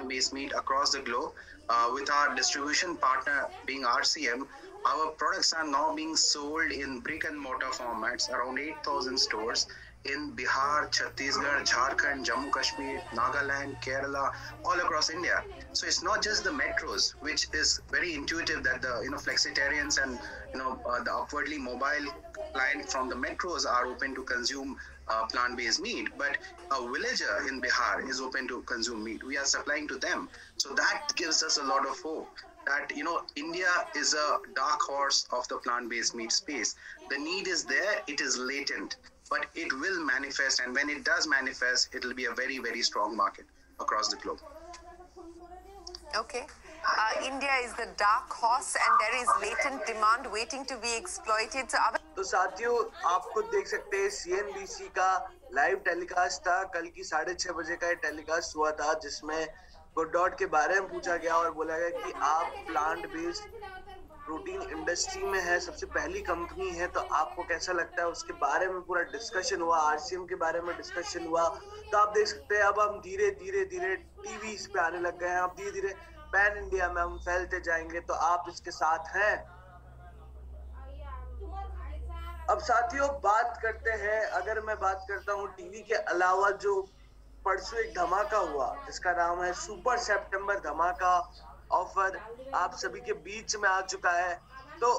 plant-based meat across the globe. With our distribution partner being RCM, our products are now being sold in brick and mortar formats, around 8,000 stores in Bihar, Chhattisgarh, Jharkhand, Jammu Kashmir, Nagaland, Kerala, all across India. So it's not just the metros, which is very intuitive that the flexitarians and the upwardly mobile client from the metros are open to consume plant-based meat, but a villager in Bihar is open to consume meat. We are supplying to them, so that gives us a lot of hope that India is a dark horse of the plant-based meat space. The need is there, it is latent, but it will manifest, and when it does manifest, it will be a very, very strong market across the globe. Okay. India is the dark horse and there is latent demand waiting to be exploited. तो साथियों, आप खुद देख सकते हैं CNBC का live telecast था। कल की 6:30 बजे का टेलीकास्ट हुआ था, जिसमें गुड के बारे में पूछा गया और बोला गया कि आप प्लांट बेस्ड प्रोटीन इंडस्ट्री में है, सबसे पहली कंपनी है, तो आपको कैसा लगता है, उसके बारे में पूरा डिस्कशन हुआ। RCM के बारे में डिस्कशन हुआ। तो आप देख सकते हैं अब हम धीरे धीरे टीवी पे आने लग गए हैं। अब धीरे धीरे पैन इंडिया में हम फैलते जाएंगे, तो आप इसके साथ हैं। अब साथियों बात करते हैं, अगर मैं बात करता हूँ टीवी के अलावा, जो परसों एक धमाका हुआ जिसका नाम है सुपर सितंबर धमाका ऑफर आप सभी के बीच में आ चुका है। तो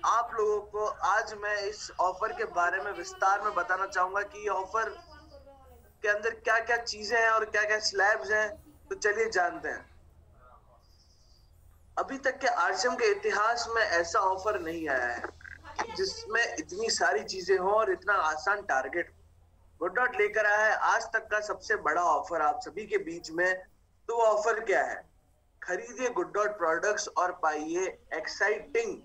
आप लोगों को आज मैं इस ऑफर के बारे में विस्तार में बताना चाहूंगा कि ऑफर के अंदर क्या क्या चीजें हैं और क्या क्या स्लैब्स हैं। तो चलिए जानते हैं। अभी तक के RCM के इतिहास में ऐसा ऑफर नहीं आया है जिसमें इतनी सारी चीजें हो और इतना आसान टारगेट। गुड डॉट लेकर आया है आज तक का सबसे बड़ा ऑफर आप सभी के बीच में। तो वो ऑफर क्या है? खरीदिए गुड डॉट प्रोडक्ट्स और पाइए एक्साइटिंग।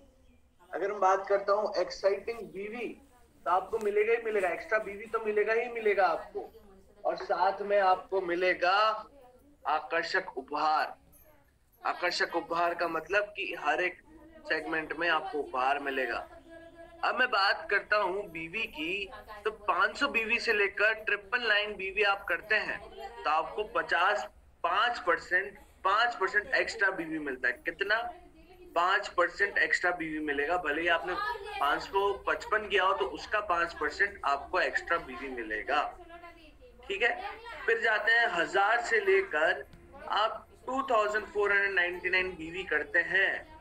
अगर मैं बात करता हूँ एक्साइटिंग बीवी, तो आपको मिलेगा ही मिलेगा, एक्स्ट्रा बीवी तो मिलेगा ही मिलेगा आपको, और साथ में आपको मिलेगा आकर्षक उपहार। आकर्षक उपहार का मतलब कि हर एक सेगमेंट में आपको उपहार मिलेगा। अब मैं बात करता हूँ बीवी की, तो 500 बीवी से लेकर 999 बीवी आप करते हैं तो आपको 5% एक्स्ट्रा बीवी मिलता है। कितना? 5% एक्स्ट्रा बीवी मिलेगा। भले ही आपने 555 किया हो तो उसका 5% आपको एक्स्ट्रा बीवी मिलेगा। ठीक है। फिर जाते हैं 1000 से लेकर आप 2499 बीवी करते हैं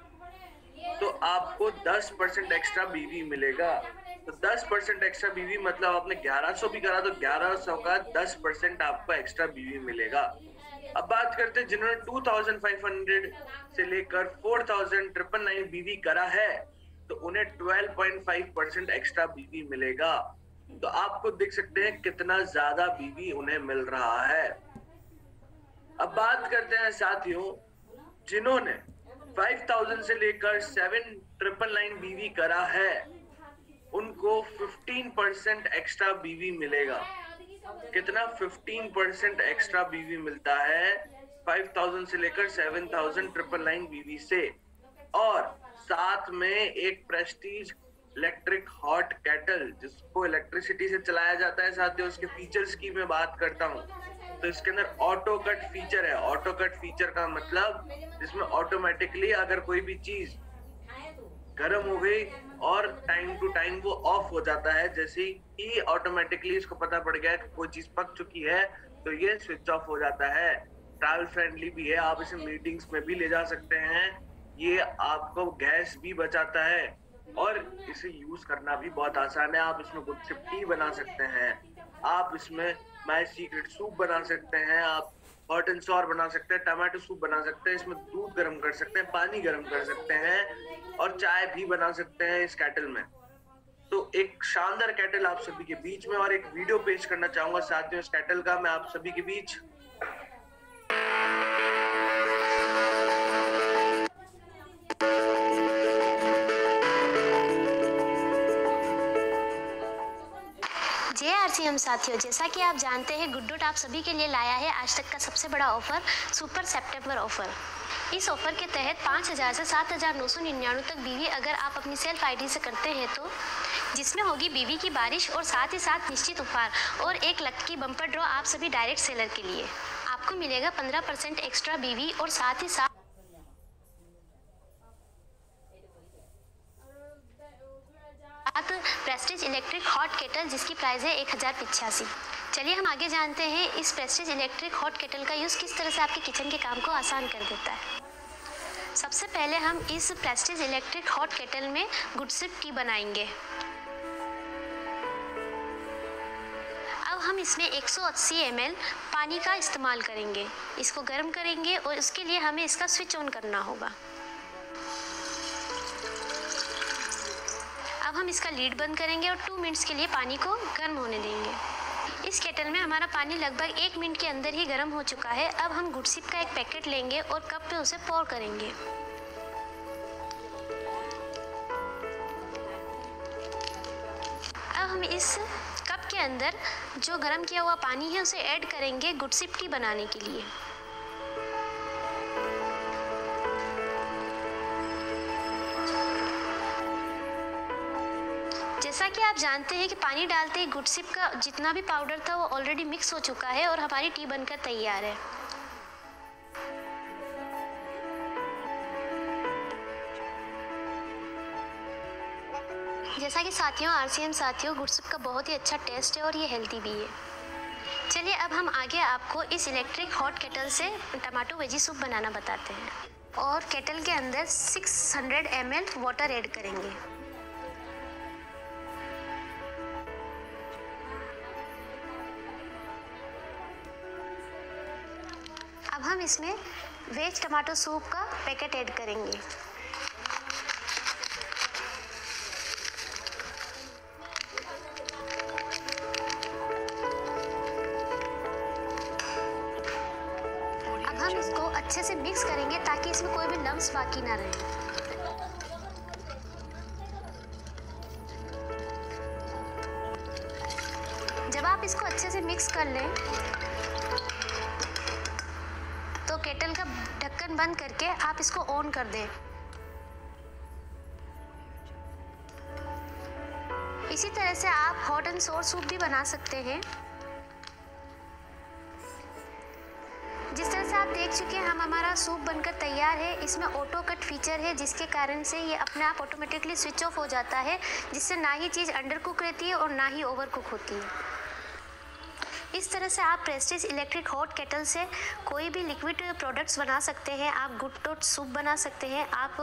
तो आपको 10% एक्स्ट्रा बीवी मिलेगा। तो 10% एक्स्ट्रा बीवी मतलब आपने 1100 भी करा तो 1100 का 10% आपको एक्स्ट्रा बीवी मिलेगा। अब बात करते हैं जिन्होंने 2500 से लेकर 4999 बीवी करा है तो उन्हें 12.5% एक्स्ट्रा बीवी मिलेगा। तो आपको देख सकते हैं कितना ज्यादा बीवी उन्हें मिल रहा है। अब बात करते हैं साथियों जिन्होंने 5000 से लेकर 7999 बीवी करा है, उनको 15% एक्स्ट्रा बीवी मिलेगा। कितना? 15% एक्स्ट्रा बीवी मिलता है 5000 से लेकर 7999 बीवी से। और साथ में एक प्रेस्टीज इलेक्ट्रिक हॉट केटल जिसको इलेक्ट्रिसिटी से चलाया जाता है। साथियों उसके फीचर्स की मैं बात करता हूँ तो इसके अंदर ऑटो कट फीचर है। ऑटो कट फीचर का मतलब जिसमें ऑटोमेटिकली अगर कोई भी चीज गर्म हो गई और टाइम टू टाइम वो ऑफ हो जाता है, जैसे ही ऑटोमेटिकली इसको पता पड़ गया कि कोई चीज पक चुकी है तो ये स्विच ऑफ हो जाता है। ट्रैवल फ्रेंडली भी है, आप इसे मीटिंग्स में भी ले जा सकते हैं। ये आपको गैस भी बचाता है और इसे यूज करना भी बहुत आसान है। आप इसमें कुछ टी बना सकते हैं, आप इसमें माय सीक्रेट सूप बना सकते हैं, आप हॉट एंड सॉर बना सकते हैं, टमाटो सूप बना सकते हैं, इसमें दूध गर्म कर सकते हैं, पानी गर्म कर सकते हैं और चाय भी बना सकते हैं इस केटल में। तो एक शानदार केटल आप सभी के बीच में, और एक वीडियो पेश करना चाहूंगा साथियों इस केटल का मैं आप सभी के बीच। RCM साथियों, जैसा कि आप जानते हैं गुड डॉट आप सभी के लिए लाया है आज तक का सबसे बड़ा ऑफर, सुपर सितंबर ऑफर। इस ऑफर के तहत 5000 से 7999 तक बीवी अगर आप अपनी सेल्फ आईडी से करते हैं तो जिसमें होगी बीवी की बारिश और साथ ही साथ निश्चित उपहार और 1 लाख की बम्पर ड्रॉ आप सभी डायरेक्ट सेलर के लिए। आपको मिलेगा 15% एक्स्ट्रा बीवी और साथ ही साथ प्रेस्टीज इलेक्ट्रिक हॉट केटल जिसकी प्राइस है 1085। चलिए हम आगे जानते हैं इस प्रेस्टीज इलेक्ट्रिक हॉट केटल का यूज़ किस तरह से आपके किचन के काम को आसान कर देता है। सबसे पहले हम इस प्रेस्टीज इलेक्ट्रिक हॉट केटल में गुड सिप टी बनाएंगे। अब हम इसमें 180 ml पानी का इस्तेमाल करेंगे। इसको गर्म करेंगे और उसके लिए हमें इसका स्विच ऑन करना होगा। अब हम इसका लीड बंद करेंगे और 2 मिनट्स के लिए पानी को गर्म होने देंगे। इस केटल में हमारा पानी लगभग 1 मिनट के अंदर ही गर्म हो चुका है। अब हम गुड सिप का एक पैकेट लेंगे और कप पे उसे पोर करेंगे। अब हम इस कप के अंदर जो गर्म किया हुआ पानी है उसे ऐड करेंगे गुड सिप टी बनाने के लिए। जैसा कि आप जानते हैं कि पानी डालते ही गुड सिप का जितना भी पाउडर था वो ऑलरेडी मिक्स हो चुका है और हमारी टी बनकर तैयार है। जैसा कि साथियों RCM साथियों गुड सिप का बहुत ही अच्छा टेस्ट है और ये हेल्दी भी है। चलिए अब हम आगे आपको इस इलेक्ट्रिक हॉट केटल से टमाटो वेजी सूप बनाना बताते हैं और केटल के अंदर 600 ml वाटर ऐड करेंगे। अब हम इसमें वेज टमाटो सूप का पैकेट ऐड करेंगे। अब हम इसको अच्छे से मिक्स करेंगे ताकि इसमें कोई भी लम्स बाकी ना रहे। जब आप इसको अच्छे से मिक्स कर लें तो केटल का ढक्कन बंद करके आप इसको ऑन कर दें। इसी तरह से आप हॉट एंड सोर सूप भी बना सकते हैं। जिस तरह से आप देख चुके हैं हमारा सूप बनकर तैयार है। इसमें ऑटो कट फीचर है जिसके कारण से ये अपने आप ऑटोमेटिकली स्विच ऑफ हो जाता है, जिससे ना ही चीज़ अंडर कुक रहती है और ना ही ओवर कुक होती है। इस तरह से आप प्रेस्टीज इलेक्ट्रिक हॉट केटल से कोई भी लिक्विड प्रोडक्ट्स बना सकते हैं। आप गुड टोट सूप बना सकते हैं, आप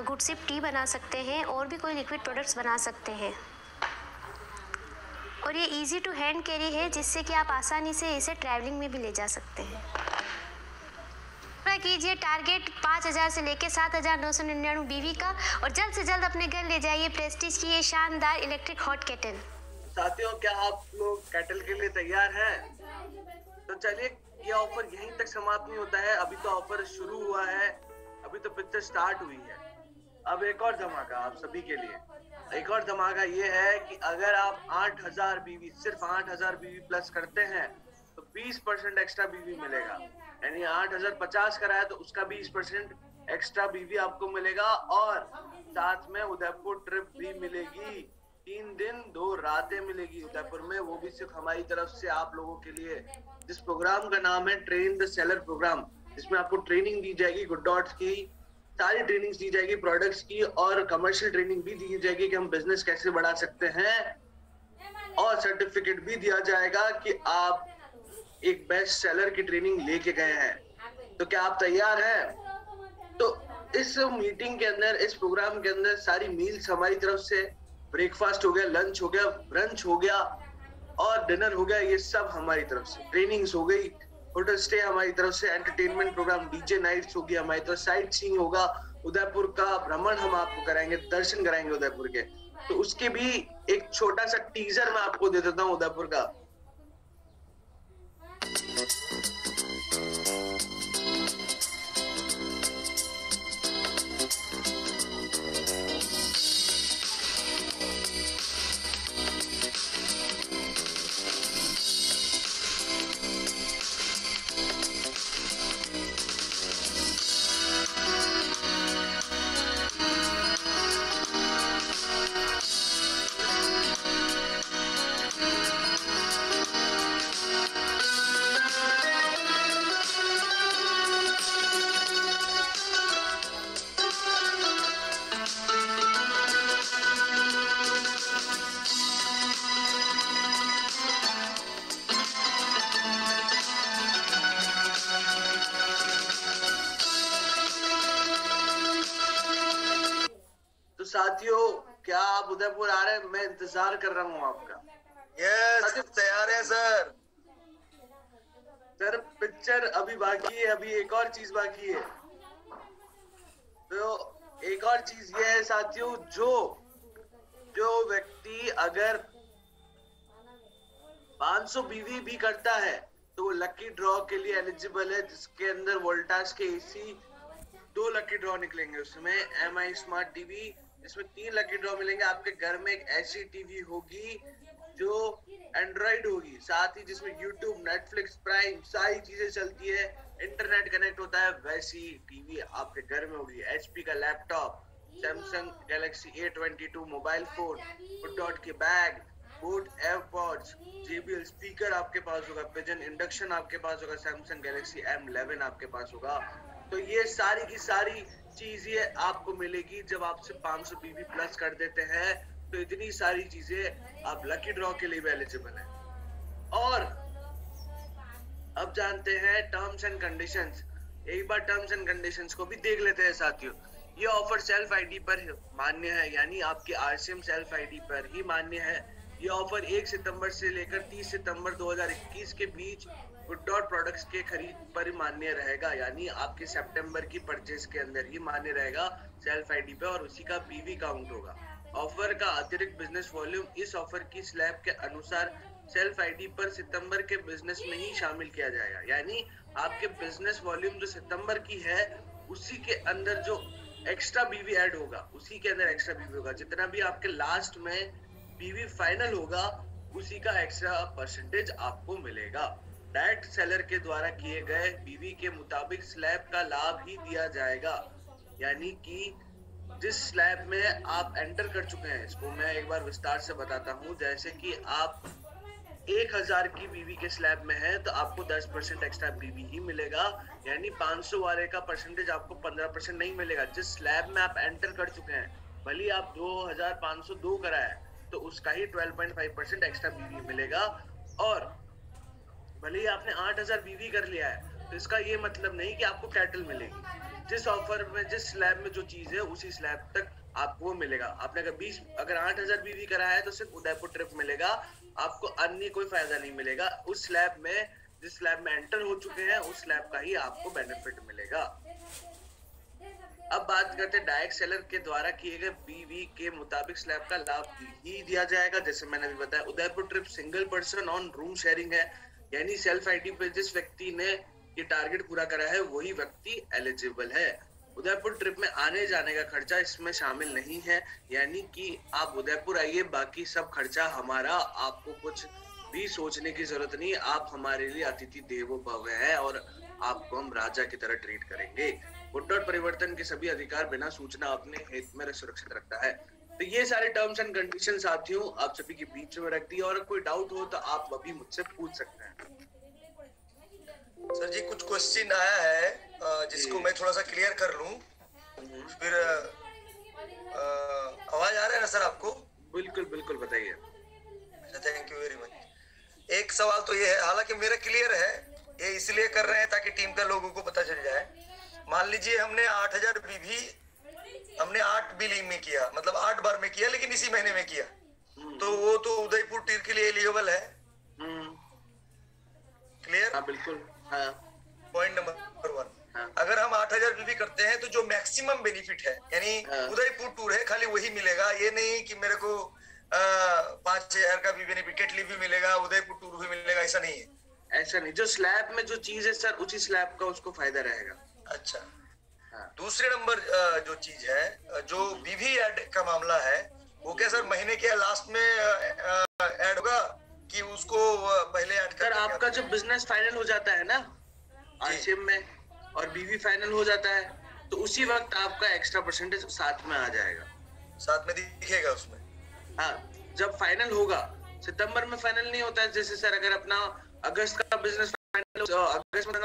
गुड सिप टी बना सकते हैं और भी कोई लिक्विड प्रोडक्ट्स बना सकते हैं। और ये इजी टू हैंड कैरी है जिससे कि आप आसानी से इसे ट्रैवलिंग में भी ले जा सकते हैं। पूरा कीजिए टारगेट 5000 से लेकर 7999 बीवी का और जल्द से जल्द अपने घर ले जाइए प्रेस्टीज की ये शानदार इलेक्ट्रिक हॉट केटल। साथियों, क्या आप लोग केटल के लिए तैयार हैं? तो चलिए, ये ऑफर यहीं तक समाप्त नहीं होता है। अभी तो ऑफर शुरू हुआ है, अभी तो पिक्चर स्टार्ट हुई है। अब एक और धमाका आप सभी के लिए। एक और धमाका ये है कि अगर आप 8000 बीवी, सिर्फ 8000 बीवी प्लस करते हैं तो 20% एक्स्ट्रा बीवी मिलेगा। यानी 8050 कराया तो उसका 20% एक्स्ट्रा बीवी आपको मिलेगा और साथ में उदयपुर ट्रिप भी मिलेगी। 3 दिन 2 रातें मिलेगी उदयपुर में, वो भी सिर्फ हमारी तरफ से आप लोगों के लिए। जिस प्रोग्राम का नाम है ट्रेन द सेलर प्रोग्राम, जिसमें आपको ट्रेनिंग दी जाएगी गुड डॉट्स की, सारी ट्रेनिंग्स दी जाएगी प्रोडक्ट्स की और कमर्शियल ट्रेनिंग भी दी जाएगी कि हम बिजनेस कैसे बढ़ा सकते हैं और सर्टिफिकेट भी दिया जाएगा कि आप एक बेस्ट सेलर की ट्रेनिंग लेके गए हैं। तो क्या आप तैयार हैं? तो इस मीटिंग के अंदर, इस प्रोग्राम के अंदर सारी मील्स हमारी तरफ से, ब्रेकफास्ट हो गया, लंच हो गया, ब्रंच हो गया और डिनर हो गया, ये सब हमारी तरफ से। ट्रेनिंग्स हो गई, होटल स्टे हमारी तरफ से, एंटरटेनमेंट प्रोग्राम, डीजे नाइट्स होगी हमारी तरफ, साइट सीइंग होगा, उदयपुर का भ्रमण हम आपको कराएंगे, दर्शन कराएंगे उदयपुर के। तो उसके भी एक छोटा सा टीजर मैं आपको दे देता हूँ उदयपुर का। साथियों, क्या आप उदयपुर आ रहे हैं? मैं इंतजार कर रहा हूँ आपका। यस, तैयार है सर। सर पिक्चर अभी बाकी है, अभी एक और चीज बाकी है। तो एक और चीज ये है साथियों, जो व्यक्ति अगर 500 बीवी भी करता है तो वो लकी ड्रॉ के लिए एलिजिबल है, जिसके अंदर वोल्टास के एसी 2 लकी ड्रॉ निकलेंगे। उसमें MI स्मार्ट टीवी, इसमें 3 लकी ड्रॉ मिलेंगे। आपके घर में एक ऐसी टीवी होगी जो एंड्रॉइड होगी, साथ ही जिसमें यूट्यूब, नेटफ्लिक्स, प्राइम सारी चीजें चलती है, इंटरनेट कनेक्ट होता है, वैसी टीवी आपके घर में होगी। HP का laptop, Samsung Galaxy A22 mobile phone, गुड के bag, boat airpods, JBL speaker आपके पास होगा, पिजन इंडक्शन आपके पास होगा, सैमसंग गैलेक्सी M11 आपके पास होगा। तो ये सारी की सारी चीजें आपको मिलेगी जब आपसे 500 बीवी प्लस कर देते हैं। तो इतनी सारी चीजें आप लकी ड्रॉ के लिए भी एलिजिबल है। और अब जानते हैं टर्म्स एंड कंडीशंस। एक बार टर्म्स एंड कंडीशंस को भी देख लेते हैं साथियों। ये ऑफर सेल्फ आईडी पर मान्य है, यानी आपकी RCM सेल्फ आईडी पर ही मान्य है। ये ऑफर 1 सितंबर से लेकर 30 सितंबर 2021 के बीच गुड डॉट प्रोडक्ट्स के खरीद पर मान्य रहेगा, यानी आपके सितंबर की परचेज के अंदर ही मान्य रहेगा सेल्फ आईडी पे, और उसी का बीवी काउंट होगा। ऑफर का अतिरिक्त बिजनेस वॉल्यूम इस ऑफर की स्लैब के अनुसार सेल्फ आईडी पर सितंबर के बिजनेस में ही शामिल किया जाएगा, यानी आपके बिजनेस वॉल्यूम जो सितंबर की है उसी के अंदर जो एक्स्ट्रा बीवी ऐड होगा, उसी के अंदर एक्स्ट्रा बीवी होगा। जितना भी आपके लास्ट में बीवी फाइनल होगा उसी का एक्स्ट्रा परसेंटेज आपको मिलेगा। डायरेक्ट सेलर के द्वारा किए गए बीवी के मुताबिक स्लैब का लाभ ही दिया जाएगा, यानी कि जिस स्लैब में आप एंटर कर चुके हैं, इसको मैं एक बार विस्तार से बताता हूँ। जैसे कि आप 1000 की बीवी के स्लैब में है तो आपको 10% एक्स्ट्रा बीवी ही मिलेगा, यानी 500 वाले का परसेंटेज आपको 15% नहीं मिलेगा। जिस स्लैब में आप एंटर कर चुके हैं, भले आप 2502 कराया तो उसका ही 12.5% एक्स्ट्रा बीवी मिलेगा। और भले ही आपने 8000 बीवी कर लिया है तो इसका ये मतलब नहीं कि आपको कैटल मिलेगी। जिस ऑफर में, जिस स्लैब में जो चीज है उसी स्लैब तक आपको मिलेगा। आपने अगर 8000 बीवी कराया है तो सिर्फ उदयपुर ट्रिप मिलेगा, आपको अन्य कोई फायदा नहीं मिलेगा। उस स्लैब में, जिस स्लैब में एंटर हो चुके हैं उस स्लैब का ही आपको बेनिफिट मिलेगा। अब बात करते हैं डायरेक्ट सेलर के द्वारा किए गए बीवी के मुताबिक स्लैब का लाभ ही दिया जाएगा। जैसे मैंने अभी बताया, Udaipur trip single person on room sharing है, यानी सेल्फ आईडी पे जिस व्यक्ति ने ये टारगेट पूरा करा है वही व्यक्ति एलिजिबल है। उदयपुर ट्रिप में आने जाने का खर्चा इसमें शामिल नहीं है, यानी कि आप उदयपुर आइए, बाकी सब खर्चा हमारा, आपको कुछ भी सोचने की जरूरत नहीं। आप हमारे लिए अतिथि देवो भव हैं और आपको हम राजा की तरह ट्रीट करेंगे। गुड डॉट परिवर्तन के सभी अधिकार बिना सूचना अपने हित में सुरक्षित रखता है। तो ये सारे टर्म्स एंड कंडीशन साथियों आप सभी के बीच में रख दी, और कोई डाउट हो तो आप अभी मुझसे पूछ सकते हैं। सर जी कुछ क्वेश्चन आया है जिसको मैं थोड़ा सा क्लियर कर लूं, फिर आवाज आ रहा है ना सर आपको? बिल्कुल बिल्कुल, बताइए। Thank you very much. एक सवाल तो ये है, हालांकि मेरा क्लियर है, ये इसलिए कर रहे हैं ताकि टीम का लोगों को पता चल जाए। मान लीजिए हमने 8000 बीवी हमने 8 बिलिंग में किया, मतलब 8 बार में किया, लेकिन इसी महीने में किया, तो वो तो उदयपुर टीम के लिए एलिजिबल है। क्लियर? हाँ बिल्कुल। हाँ। पॉइंट नंबर 1, अगर हम 8000 बीवी करते हैं तो जो मैक्सिमम बेनिफिट है, यानी उदयपुर टूर है, खाली वही मिलेगा। ये नहीं कि मेरे को 5000 का भी बेनिफिट लीव भी मिलेगा, उदयपुर टूर भी मिलेगा, ऐसा नहीं है। ऐसा नहीं, जो स्लैब में जो चीज है सर उसी स्लैब का उसको फायदा रहेगा। अच्छा। दूसरे नंबर जो चीज है, जो बीवी ऐड का मामला है, वो क्या सर महीने के लास्ट में ऐड होगा कि उसको पहले ऐड कर? आपका जब बिजनेस फाइनल हो जाता है ना RCM में और बीवी फाइनल हो जाता है तो उसी वक्त आपका एक्स्ट्रा परसेंटेज साथ में आ जाएगा, साथ में दिखेगा उसमें। हाँ, जब फाइनल होगा, सितंबर में फाइनल नहीं होता है। जैसे सर अगर अपना अगस्त का बिजनेस फाइनल, अगस्त में